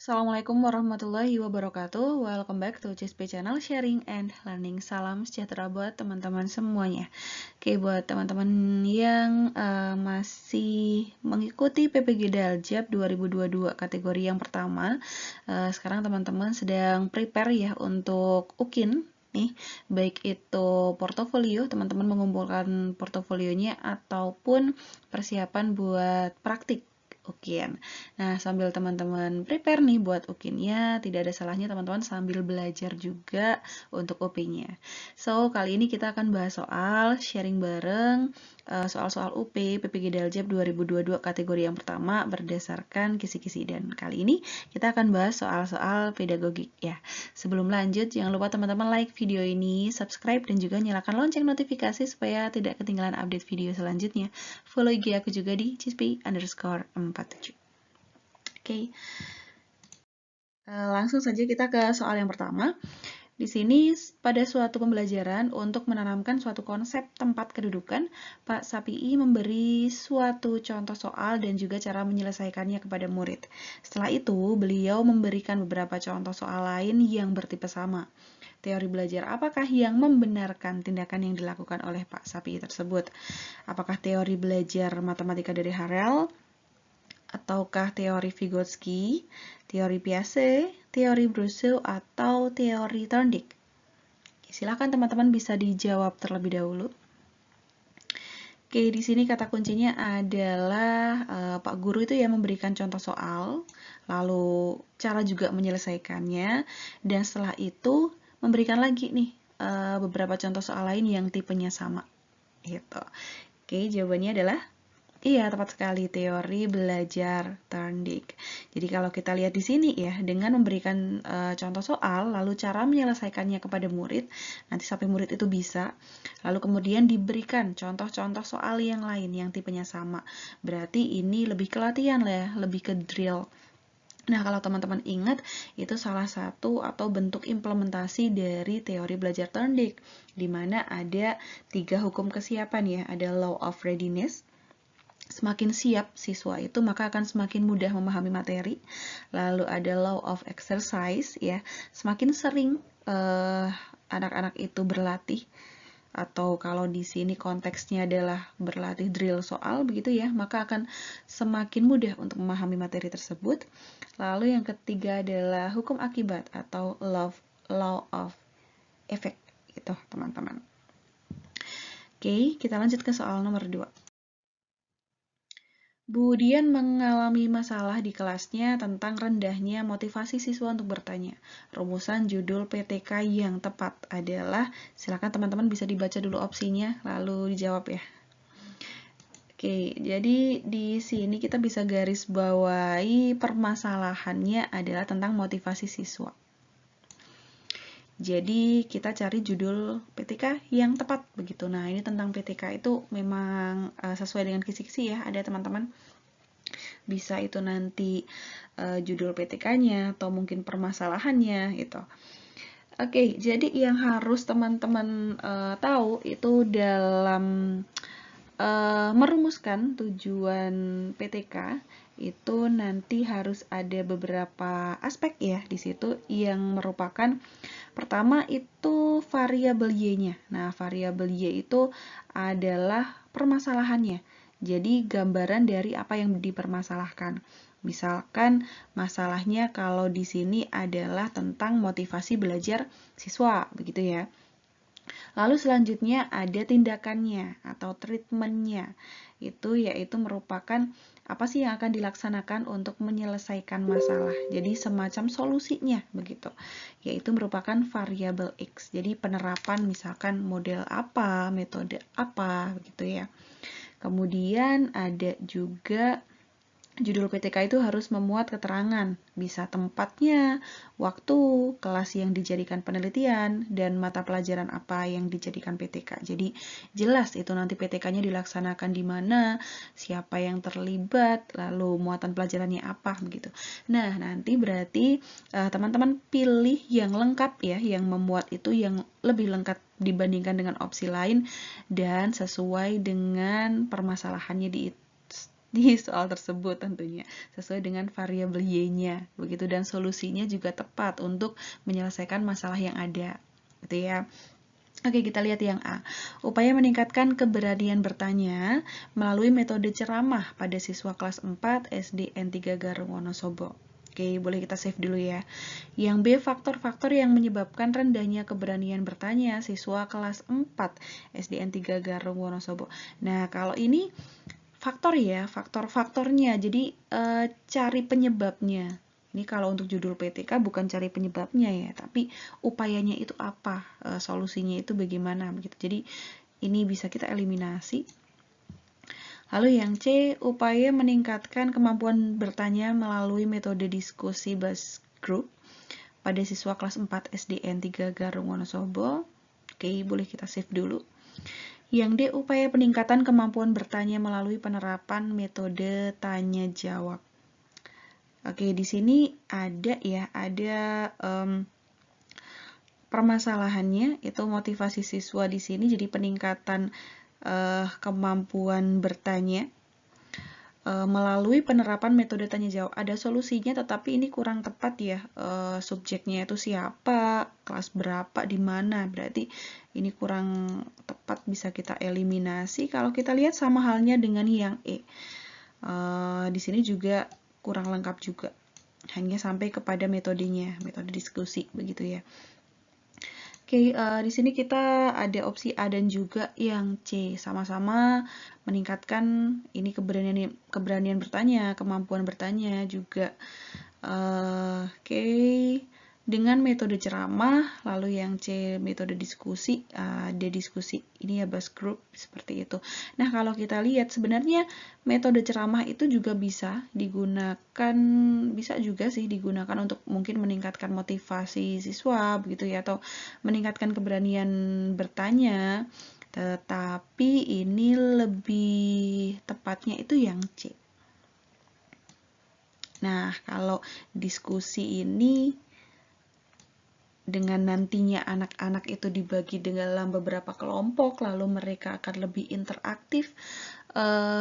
Assalamualaikum warahmatullahi wabarakatuh. Welcome back to CSP Channel Sharing and Learning. Salam sejahtera buat teman-teman semuanya. Oke, buat teman-teman yang masih mengikuti PPG Daljab 2022 kategori yang pertama, sekarang teman-teman sedang prepare ya untuk UKIN. Nih, baik itu portofolio, teman-teman mengumpulkan portofolionya ataupun persiapan buat praktik UKIN. Nah, sambil teman-teman prepare nih buat UKIN-nya, tidak ada salahnya teman-teman sambil belajar juga untuk UP-nya. So, kali ini kita akan bahas soal sharing bareng soal-soal UP PPG Daljab 2022 kategori yang pertama berdasarkan kisi-kisi, dan kali ini kita akan bahas soal-soal pedagogik ya. Sebelum lanjut, jangan lupa teman-teman like video ini, subscribe, dan juga nyalakan lonceng notifikasi supaya tidak ketinggalan update video selanjutnya. Follow IG aku juga di cispi_47. Oke. Langsung saja kita ke soal yang pertama. Di sini pada suatu pembelajaran untuk menanamkan suatu konsep tempat kedudukan, Pak Sapii memberi suatu contoh soal dan juga cara menyelesaikannya kepada murid. Setelah itu, beliau memberikan beberapa contoh soal lain yang bertipe sama. Teori belajar apakah yang membenarkan tindakan yang dilakukan oleh Pak Sapii tersebut? Apakah teori belajar matematika dari Harel, ataukah teori Vygotsky, teori Piaget, teori Brussels, atau teori Thorndike? Silakan teman-teman bisa dijawab terlebih dahulu. Oke, di sini kata kuncinya adalah Pak Guru itu yang memberikan contoh soal, lalu cara juga menyelesaikannya, dan setelah itu memberikan lagi nih beberapa contoh soal lain yang tipenya sama. Gitu. Oke, jawabannya adalah iya, tepat sekali, teori belajar Thorndike. Jadi kalau kita lihat di sini ya, dengan memberikan contoh soal, lalu cara menyelesaikannya kepada murid, nanti sampai murid itu bisa, lalu kemudian diberikan contoh-contoh soal yang lain yang tipenya sama. Berarti ini lebih ke latihan lah ya, lebih ke drill. Nah, kalau teman-teman ingat, itu salah satu atau bentuk implementasi dari teori belajar Thorndike, di mana ada 3 hukum kesiapan ya, ada law of readiness. Semakin siap siswa itu, maka akan semakin mudah memahami materi. Lalu ada law of exercise ya, semakin sering anak-anak itu berlatih, atau kalau di sini konteksnya adalah berlatih drill soal begitu ya, maka akan semakin mudah untuk memahami materi tersebut. Lalu yang ketiga adalah hukum akibat atau law of effect gitu teman-teman. Oke, kita lanjut ke soal nomor 2. Bu Dian mengalami masalah di kelasnya tentang rendahnya motivasi siswa untuk bertanya. Rumusan judul PTK yang tepat adalah, silakan teman-teman bisa dibaca dulu opsinya, lalu dijawab ya. Oke, jadi di sini kita bisa garis bawahi permasalahannya adalah tentang motivasi siswa. Jadi kita cari judul PTK yang tepat begitu. Nah, ini tentang PTK itu memang sesuai dengan kisi-kisi ya, ada teman-teman. Bisa itu nanti judul PTK-nya atau mungkin permasalahannya gitu. Oke, jadi yang harus teman-teman tahu itu dalam merumuskan tujuan PTK itu nanti harus ada beberapa aspek ya di situ yang merupakan, pertama itu variabel Y-nya. Nah, variabel Y itu adalah permasalahannya. Jadi gambaran dari apa yang dipermasalahkan. Misalkan masalahnya kalau di sini adalah tentang motivasi belajar siswa, begitu ya. Lalu selanjutnya ada tindakannya atau treatmentnya. Itu yaitu merupakan apa sih yang akan dilaksanakan untuk menyelesaikan masalah. Jadi semacam solusinya begitu. Yaitu merupakan variabel X. Jadi penerapan misalkan model apa, metode apa begitu ya. Kemudian ada juga judul PTK itu harus memuat keterangan, bisa tempatnya, waktu, kelas yang dijadikan penelitian, dan mata pelajaran apa yang dijadikan PTK. Jadi jelas itu nanti PTK-nya dilaksanakan di mana, siapa yang terlibat, lalu muatan pelajarannya apa begitu. Nah, nanti berarti teman-teman pilih yang lengkap ya, yang memuat itu yang lebih lengkap dibandingkan dengan opsi lain dan sesuai dengan permasalahannya di soal tersebut tentunya, sesuai dengan variabel Y-nya, begitu, dan solusinya juga tepat untuk menyelesaikan masalah yang ada, gitu ya. Oke, kita lihat yang A. Upaya meningkatkan keberanian bertanya melalui metode ceramah pada siswa kelas 4 SDN 3 Garung Wonosobo. Oke, boleh kita save dulu ya. Yang B, faktor-faktor yang menyebabkan rendahnya keberanian bertanya siswa kelas 4 SDN 3 Garung Wonosobo. Nah, kalau ini faktor ya, faktor-faktornya. Jadi cari penyebabnya. Ini kalau untuk judul PTK bukan cari penyebabnya ya, tapi upayanya itu apa, solusinya itu bagaimana begitu. Jadi ini bisa kita eliminasi. Lalu yang C, upaya meningkatkan kemampuan bertanya melalui metode diskusi bus group pada siswa kelas 4 SDN 3 Garung Wonosobo. Oke, boleh kita save dulu. Yang D, upaya peningkatan kemampuan bertanya melalui penerapan metode tanya jawab. Oke, di sini ada ya, ada permasalahannya, itu motivasi siswa di sini jadi peningkatan kemampuan bertanya melalui penerapan metode tanya jawab. Ada solusinya, tetapi ini kurang tepat ya, subjeknya itu siapa, kelas berapa, di mana, berarti ini kurang tepat, bisa kita eliminasi. Kalau kita lihat sama halnya dengan yang E, di sini juga kurang lengkap juga, hanya sampai kepada metodenya, metode diskusi begitu ya. Oke, di sini kita ada opsi A dan juga yang C, sama-sama meningkatkan ini keberanian bertanya, kemampuan bertanya juga. Oke, dengan metode ceramah, lalu yang C metode diskusi, D diskusi, ini ya bus group, seperti itu. Nah, kalau kita lihat sebenarnya metode ceramah itu juga bisa digunakan, bisa juga sih digunakan untuk mungkin meningkatkan motivasi siswa begitu ya, atau meningkatkan keberanian bertanya, tetapi ini lebih tepatnya itu yang C. Nah, kalau diskusi ini dengan nantinya anak-anak itu dibagi dalam beberapa kelompok, lalu mereka akan lebih interaktif,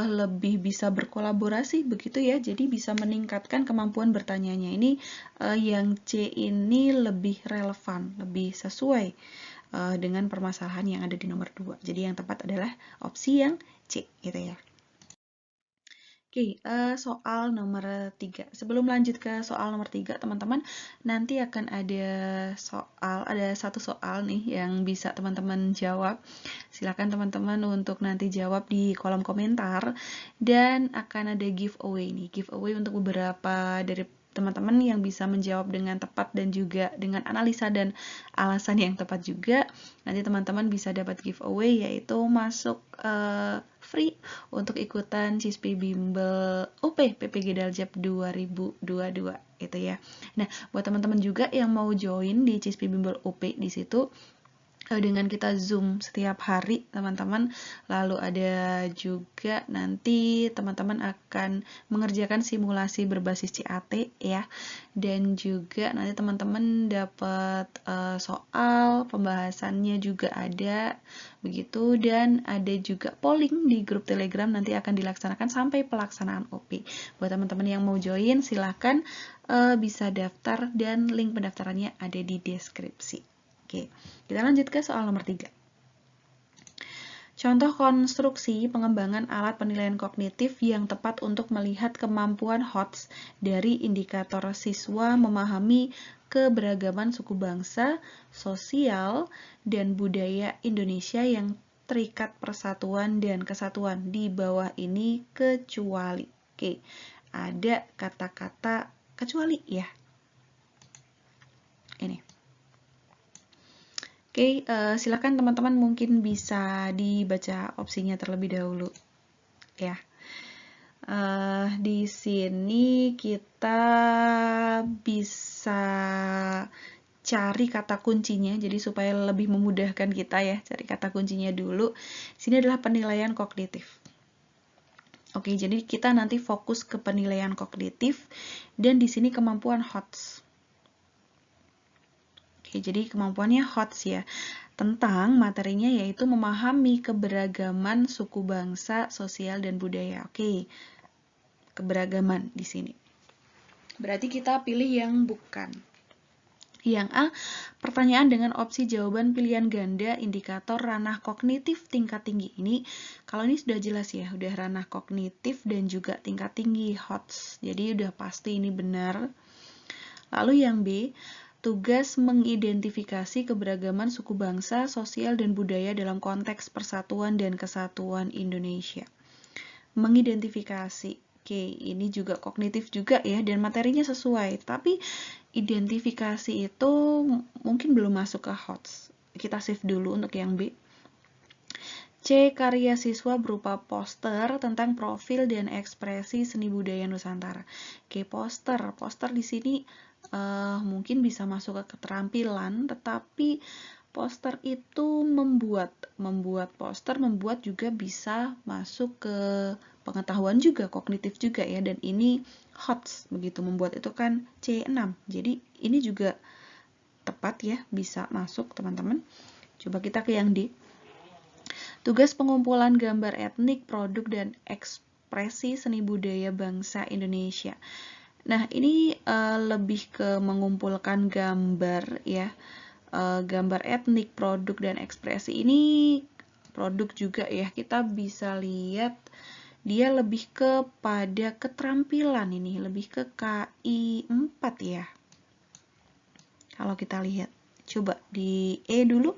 lebih bisa berkolaborasi begitu ya, jadi bisa meningkatkan kemampuan bertanyanya. Ini yang C ini lebih relevan, lebih sesuai dengan permasalahan yang ada di nomor 2. Jadi yang tepat adalah opsi yang C gitu ya. Oke, soal nomor 3. Sebelum lanjut ke soal nomor 3, teman-teman, nanti akan ada satu soal nih yang bisa teman-teman jawab. Silakan teman-teman untuk nanti jawab di kolom komentar, dan akan ada giveaway nih, giveaway untuk beberapa dari teman-teman yang bisa menjawab dengan tepat dan juga dengan analisa dan alasan yang tepat juga. Nanti teman-teman bisa dapat giveaway, yaitu masuk free untuk ikutan CISPI Bimbel UP PPG Daljab 2022 itu ya. Nah, buat teman-teman juga yang mau join di CISPI Bimbel UP, di situ dengan kita Zoom setiap hari teman-teman, lalu ada juga nanti teman-teman akan mengerjakan simulasi berbasis CAT ya, dan juga nanti teman-teman dapat soal pembahasannya juga ada begitu, dan ada juga polling di grup Telegram nanti akan dilaksanakan sampai pelaksanaan OP. Buat teman-teman yang mau join silahkan bisa daftar, dan link pendaftarannya ada di deskripsi. Oke, kita lanjut ke soal nomor 3. Contoh konstruksi pengembangan alat penilaian kognitif yang tepat untuk melihat kemampuan HOTS dari indikator siswa memahami keberagaman suku bangsa, sosial, dan budaya Indonesia yang terikat persatuan dan kesatuan di bawah ini kecuali. Oke, ada kata-kata kecuali ya. Ini. Oke, silakan teman-teman mungkin bisa dibaca opsinya terlebih dahulu ya. Di sini kita bisa cari kata kuncinya, jadi supaya lebih memudahkan kita ya, cari kata kuncinya dulu. Sini adalah penilaian kognitif. Oke, jadi kita nanti fokus ke penilaian kognitif, dan di sini kemampuan HOTS. Oke, jadi kemampuannya HOTS ya. Tentang materinya yaitu memahami keberagaman suku bangsa, sosial, dan budaya. Oke, keberagaman di sini. Berarti kita pilih yang bukan. Yang A, pertanyaan dengan opsi jawaban pilihan ganda indikator ranah kognitif tingkat tinggi. Ini kalau ini sudah jelas ya, udah ranah kognitif dan juga tingkat tinggi HOTS. Jadi udah pasti ini benar. Lalu yang B, tugas mengidentifikasi keberagaman suku bangsa, sosial dan budaya dalam konteks persatuan dan kesatuan Indonesia. Mengidentifikasi. Oke, ini juga kognitif juga ya, dan materinya sesuai. Tapi identifikasi itu mungkin belum masuk ke HOTS. Kita save dulu untuk yang B. C. Karya siswa berupa poster tentang profil dan ekspresi seni budaya Nusantara. Oke, poster. Poster di sini mungkin bisa masuk ke keterampilan, tetapi poster itu membuat poster, membuat juga bisa masuk ke pengetahuan juga, kognitif juga ya, dan ini HOTS, begitu membuat itu kan C6. Jadi ini juga tepat ya, bisa masuk teman-teman. Coba kita ke yang D. Tugas pengumpulan gambar etnik, produk, dan ekspresi seni budaya bangsa Indonesia. Nah, ini lebih ke mengumpulkan gambar ya, gambar etnik, produk, dan ekspresi. Ini produk juga ya, kita bisa lihat dia lebih kepada keterampilan, ini lebih ke KI 4 ya. Kalau kita lihat, coba di E dulu.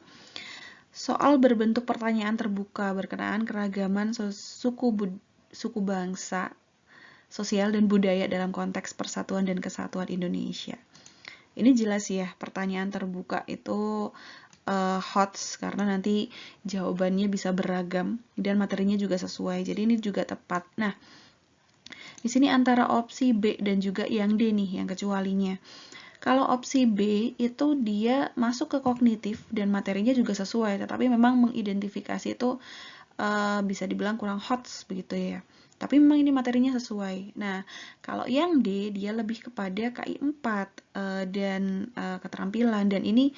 Soal berbentuk pertanyaan terbuka berkenaan keragaman suku bangsa, sosial dan budaya dalam konteks persatuan dan kesatuan Indonesia. Ini jelas ya, pertanyaan terbuka itu HOTS karena nanti jawabannya bisa beragam dan materinya juga sesuai. Jadi ini juga tepat. Nah, di sini antara opsi B dan juga yang D nih, yang kecualinya. Kalau opsi B itu dia masuk ke kognitif dan materinya juga sesuai, tetapi memang mengidentifikasi itu bisa dibilang kurang HOTS begitu ya. Tapi memang ini materinya sesuai. Nah, kalau yang D dia lebih kepada KI 4 dan keterampilan, dan ini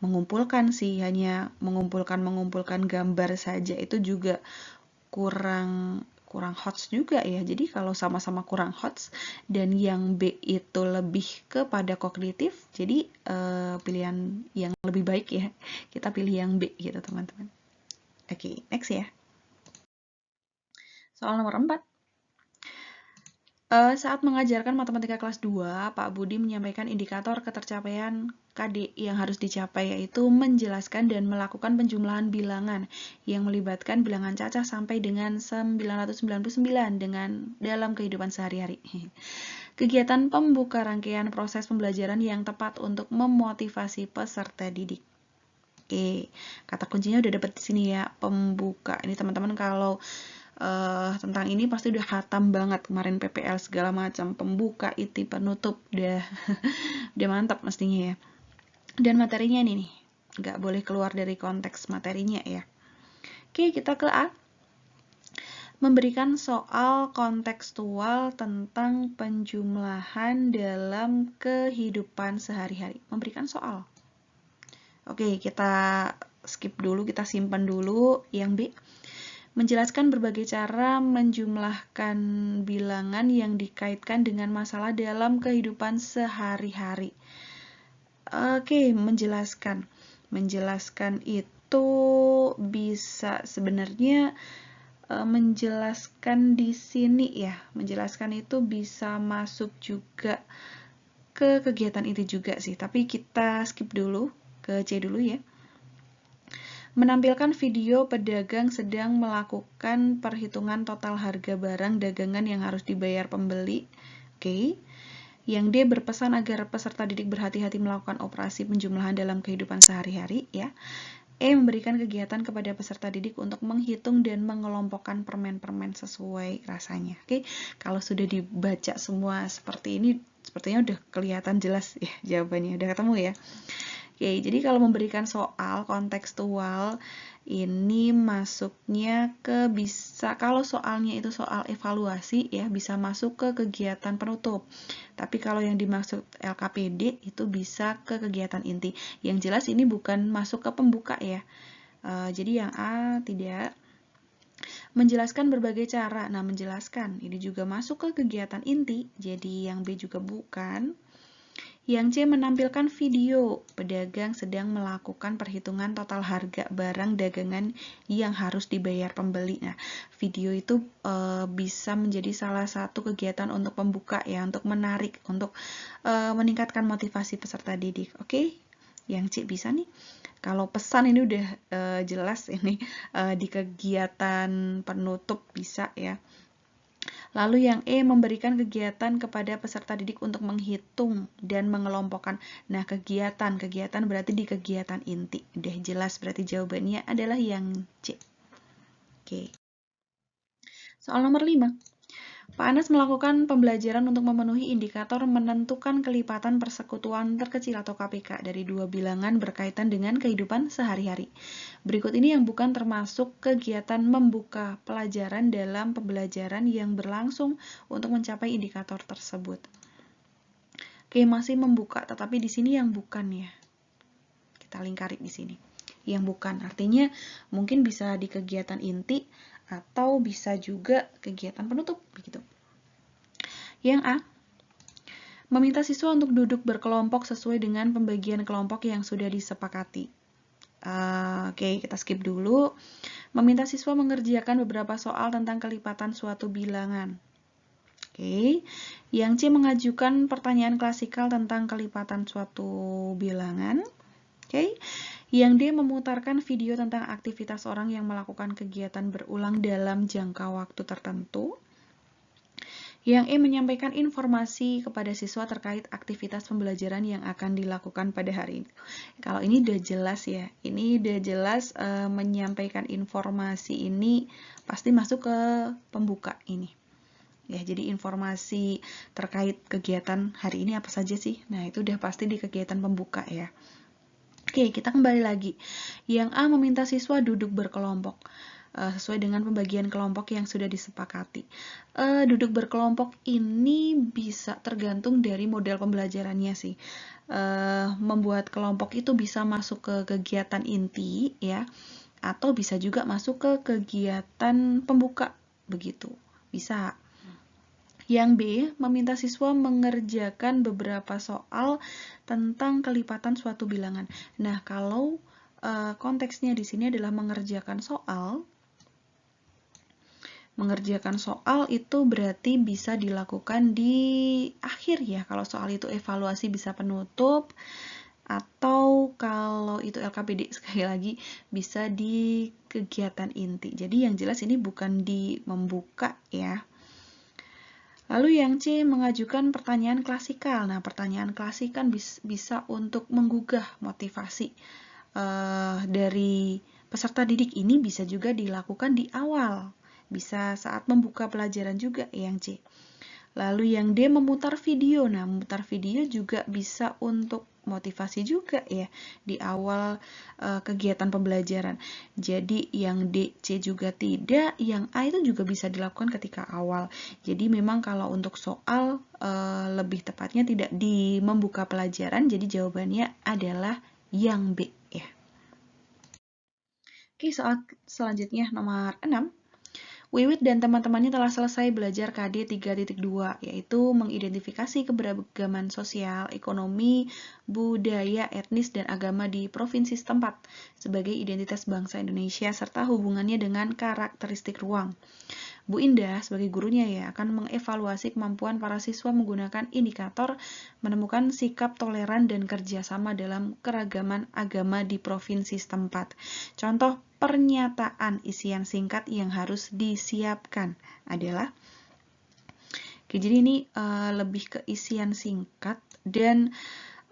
mengumpulkan sih, hanya mengumpulkan gambar saja itu juga kurang HOTS juga ya. Jadi kalau sama-sama kurang HOTS dan yang B itu lebih kepada kognitif, jadi pilihan yang lebih baik ya, kita pilih yang B gitu teman-teman. Oke, next ya. Soal nomor 4. Saat mengajarkan matematika kelas 2, Pak Budi menyampaikan indikator ketercapaian KD yang harus dicapai, yaitu menjelaskan dan melakukan penjumlahan bilangan yang melibatkan bilangan cacah sampai dengan 999 dalam kehidupan sehari-hari. Kegiatan pembuka rangkaian proses pembelajaran yang tepat untuk memotivasi peserta didik. Oke, kata kuncinya udah dapet di sini ya, pembuka. Ini teman-teman kalau tentang ini pasti udah khatam banget kemarin PPL segala macam, pembuka, iti, penutup, udah mantap mestinya ya. Dan materinya ini nih, nggak boleh keluar dari konteks materinya ya. Oke, kita ke A. Memberikan soal kontekstual tentang penjumlahan dalam kehidupan sehari-hari. Memberikan soal. Oke, kita skip dulu, kita simpan dulu yang B. Menjelaskan berbagai cara menjumlahkan bilangan yang dikaitkan dengan masalah dalam kehidupan sehari-hari. Oke, menjelaskan. Menjelaskan itu bisa sebenarnya menjelaskan di sini ya. Menjelaskan itu bisa masuk juga ke kegiatan itu juga sih. Tapi kita skip dulu ke C dulu ya. Menampilkan video pedagang sedang melakukan perhitungan total harga barang dagangan yang harus dibayar pembeli. Oke. Yang D berpesan agar peserta didik berhati-hati melakukan operasi penjumlahan dalam kehidupan sehari-hari ya. E memberikan kegiatan kepada peserta didik untuk menghitung dan mengelompokkan permen-permen sesuai rasanya. Oke. Kalau sudah dibaca semua seperti ini, sepertinya udah kelihatan jelas ya jawabannya, udah ketemu ya. Oke, jadi kalau memberikan soal kontekstual ini masuknya ke bisa, kalau soalnya itu soal evaluasi ya bisa masuk ke kegiatan penutup. Tapi kalau yang dimaksud LKPD itu bisa ke kegiatan inti. Yang jelas ini bukan masuk ke pembuka ya. Jadi yang A tidak. Menjelaskan berbagai cara. Nah, menjelaskan ini juga masuk ke kegiatan inti, jadi yang B juga bukan. Yang C menampilkan video pedagang sedang melakukan perhitungan total harga barang dagangan yang harus dibayar pembeli. Nah, video itu bisa menjadi salah satu kegiatan untuk pembuka ya, untuk menarik, untuk meningkatkan motivasi peserta didik. Oke, yang C bisa nih. Kalau pesan ini udah jelas ini di kegiatan penutup bisa ya. Lalu yang E, memberikan kegiatan kepada peserta didik untuk menghitung dan mengelompokkan. Nah, kegiatan berarti di kegiatan inti. Udah jelas, berarti jawabannya adalah yang C. Oke. Soal nomor 5. Pak Anas melakukan pembelajaran untuk memenuhi indikator menentukan kelipatan persekutuan terkecil atau KPK dari dua bilangan berkaitan dengan kehidupan sehari-hari. Berikut ini yang bukan termasuk kegiatan membuka pelajaran dalam pembelajaran yang berlangsung untuk mencapai indikator tersebut. Oke, masih membuka, tetapi di sini yang bukan ya. Kita lingkari di sini. Yang bukan, artinya mungkin bisa di kegiatan inti atau bisa juga kegiatan penutup begitu. Yang A, meminta siswa untuk duduk berkelompok sesuai dengan pembagian kelompok yang sudah disepakati. Oke, kita skip dulu. Meminta siswa mengerjakan beberapa soal tentang kelipatan suatu bilangan. Oke, yang C mengajukan pertanyaan klasikal tentang kelipatan suatu bilangan. Oke, yang D memutarkan video tentang aktivitas orang yang melakukan kegiatan berulang dalam jangka waktu tertentu. Yang E menyampaikan informasi kepada siswa terkait aktivitas pembelajaran yang akan dilakukan pada hari ini. Kalau ini udah jelas ya, ini udah jelas menyampaikan informasi ini pasti masuk ke pembuka ini. Ya, jadi informasi terkait kegiatan hari ini apa saja sih? Nah, itu udah pasti di kegiatan pembuka ya. Oke, kita kembali lagi. Yang A meminta siswa duduk berkelompok sesuai dengan pembagian kelompok yang sudah disepakati. Duduk berkelompok ini bisa tergantung dari model pembelajarannya sih. Membuat kelompok itu bisa masuk ke kegiatan inti ya, atau bisa juga masuk ke kegiatan pembuka begitu. Bisa. Yang B, meminta siswa mengerjakan beberapa soal tentang kelipatan suatu bilangan. Nah, kalau konteksnya di sini adalah mengerjakan soal itu berarti bisa dilakukan di akhir ya. Kalau soal itu evaluasi bisa penutup, atau kalau itu LKPD sekali lagi bisa di kegiatan inti. Jadi yang jelas ini bukan di membuka ya. Lalu yang C mengajukan pertanyaan klasikal. Nah, pertanyaan klasik kan bisa untuk menggugah motivasi dari peserta didik. Ini bisa juga dilakukan di awal, bisa saat membuka pelajaran juga yang C. Lalu yang D memutar video. Nah, memutar video juga bisa untuk motivasi juga ya di awal kegiatan pembelajaran. Jadi yang D, C juga tidak, yang A itu juga bisa dilakukan ketika awal. Jadi memang kalau untuk soal lebih tepatnya tidak di membuka pelajaran, jadi jawabannya adalah yang B ya. Oke, soal selanjutnya nomor 6. Wiwit dan teman-temannya telah selesai belajar KD 3.2, yaitu mengidentifikasi keberagaman sosial, ekonomi, budaya, etnis, dan agama di provinsi setempat sebagai identitas bangsa Indonesia serta hubungannya dengan karakteristik ruang. Bu Indah sebagai gurunya ya akan mengevaluasi kemampuan para siswa menggunakan indikator menemukan sikap toleran dan kerjasama dalam keragaman agama di provinsi setempat. Contoh pernyataan isian singkat yang harus disiapkan adalah, oke, jadi ini lebih ke isian singkat dan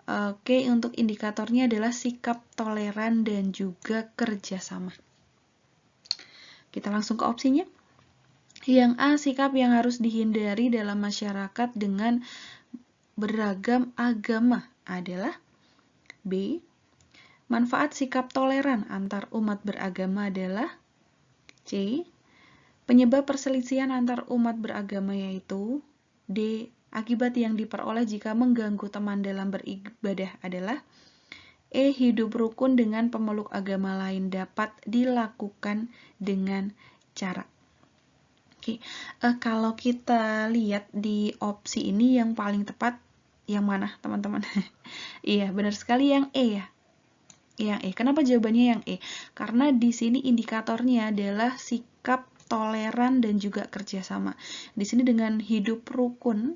oke, untuk indikatornya adalah sikap toleran dan juga kerjasama. Kita langsung ke opsinya. Yang A, sikap yang harus dihindari dalam masyarakat dengan beragam agama adalah B, manfaat sikap toleran antar umat beragama adalah C, penyebab perselisihan antar umat beragama yaitu D, akibat yang diperoleh jika mengganggu teman dalam beribadah adalah E, hidup rukun dengan pemeluk agama lain dapat dilakukan dengan cara. Oke, kalau kita lihat di opsi ini yang paling tepat yang mana, teman-teman? Iya, benar sekali yang E ya. Yang E. Kenapa jawabannya yang E? Karena di sini indikatornya adalah sikap toleran dan juga kerjasama. Di sini dengan hidup rukun,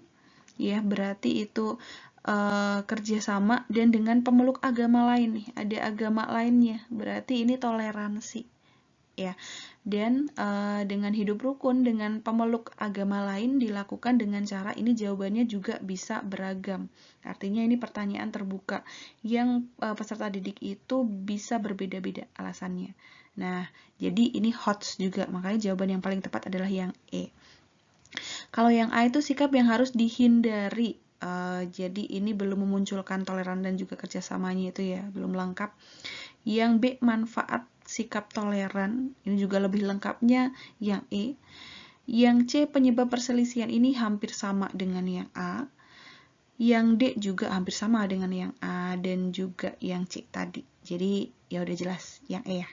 ya berarti itu kerjasama, dan dengan pemeluk agama lain nih, ada agama lainnya, berarti ini toleransi. Ya, dan dengan hidup rukun dengan pemeluk agama lain dilakukan dengan cara ini, jawabannya juga bisa beragam. Artinya ini pertanyaan terbuka yang peserta didik itu bisa berbeda-beda alasannya. Nah, jadi ini HOTS juga, makanya jawaban yang paling tepat adalah yang E. Kalau yang A itu sikap yang harus dihindari. Jadi ini belum memunculkan toleran dan juga kerjasamanya itu ya, belum lengkap. Yang B, manfaat sikap toleran, ini juga lebih lengkapnya yang E. Yang C, penyebab perselisihan, ini hampir sama dengan yang A. Yang D juga hampir sama dengan yang A dan juga yang C tadi. Jadi ya udah jelas yang E ya.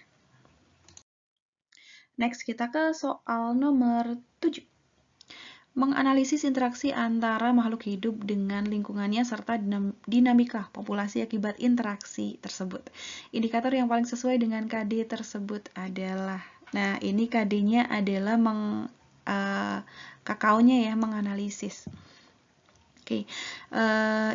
Next kita ke soal nomor 7. Menganalisis interaksi antara makhluk hidup dengan lingkungannya serta dinamika populasi akibat interaksi tersebut. Indikator yang paling sesuai dengan KD tersebut adalah, nah ini KD-nya adalah KKO-nya ya, menganalisis. Oke,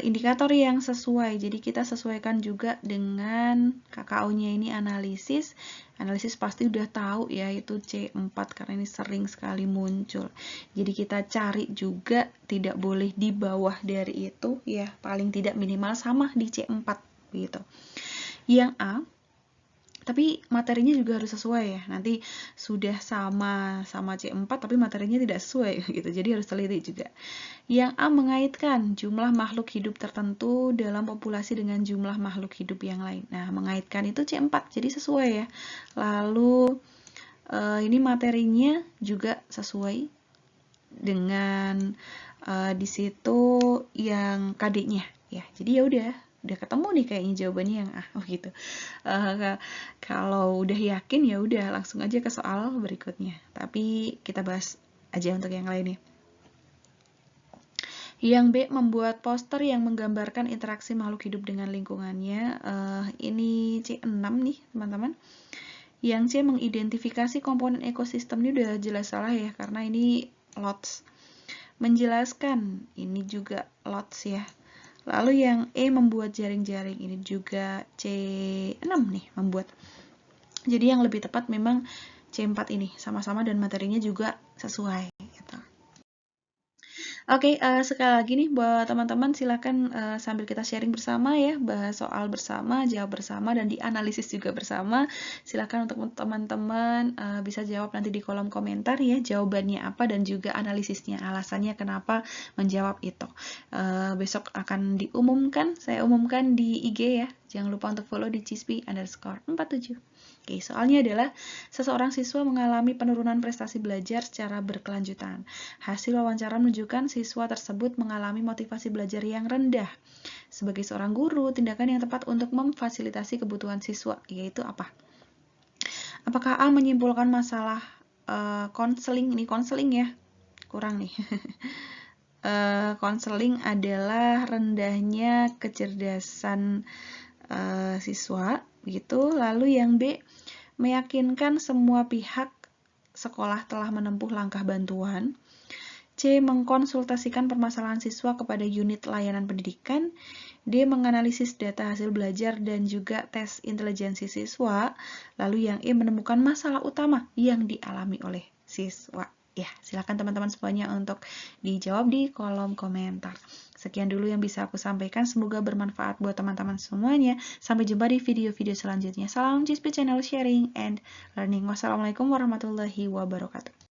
indikator yang sesuai, jadi kita sesuaikan juga dengan KKO-nya ini analisis. Analisis pasti udah tahu ya, itu C4 karena ini sering sekali muncul. Jadi kita cari juga, tidak boleh di bawah dari itu ya, paling tidak minimal sama di C4 gitu. Yang A, tapi materinya juga harus sesuai ya. Nanti sudah sama C4 tapi materinya tidak sesuai gitu. Jadi harus teliti juga. Yang A, mengaitkan jumlah makhluk hidup tertentu dalam populasi dengan jumlah makhluk hidup yang lain. Nah, mengaitkan itu C4, jadi sesuai ya. Lalu ini materinya juga sesuai dengan di situ yang KD-nya ya. Jadi ya udah ketemu nih kayaknya jawabannya yang A. Oh gitu. Kalau udah yakin ya udah langsung aja ke soal berikutnya. Tapi kita bahas aja untuk yang lainnya. Yang B, membuat poster yang menggambarkan interaksi makhluk hidup dengan lingkungannya. Ini C6 nih teman-teman. Yang C, mengidentifikasi komponen ekosistem, ini udah jelas salah ya, karena ini lots. Menjelaskan, ini juga lots ya. Lalu yang E, membuat jaring-jaring, ini juga C6 nih, membuat. Jadi yang lebih tepat memang C4 ini, sama-sama dan materinya juga sesuai. Gitu. Oke, sekali lagi nih buat teman-teman, silakan sambil kita sharing bersama ya, bahas soal bersama, jawab bersama, dan dianalisis juga bersama. Silakan untuk teman-teman bisa jawab nanti di kolom komentar ya, jawabannya apa dan juga analisisnya, alasannya kenapa menjawab itu. Besok akan diumumkan, saya umumkan di IG ya. Jangan lupa untuk follow di cispi_47. Oke, soalnya adalah seseorang siswa mengalami penurunan prestasi belajar secara berkelanjutan. Hasil wawancara menunjukkan siswa tersebut mengalami motivasi belajar yang rendah. Sebagai seorang guru, tindakan yang tepat untuk memfasilitasi kebutuhan siswa yaitu apa? Apakah A, menyimpulkan masalah konseling? Ini konseling ya, kurang nih. Konseling adalah rendahnya kecerdasan siswa gitu. Lalu yang B, meyakinkan semua pihak sekolah telah menempuh langkah bantuan. C, mengkonsultasikan permasalahan siswa kepada unit layanan pendidikan. D, menganalisis data hasil belajar dan juga tes intelijensi siswa. Lalu yang E, menemukan masalah utama yang dialami oleh siswa. Ya, silakan teman-teman semuanya untuk dijawab di kolom komentar. Sekian dulu yang bisa aku sampaikan, semoga bermanfaat buat teman-teman semuanya. Sampai jumpa di video-video selanjutnya. Salam Cispi Channel Sharing and Learning. Wassalamualaikum warahmatullahi wabarakatuh.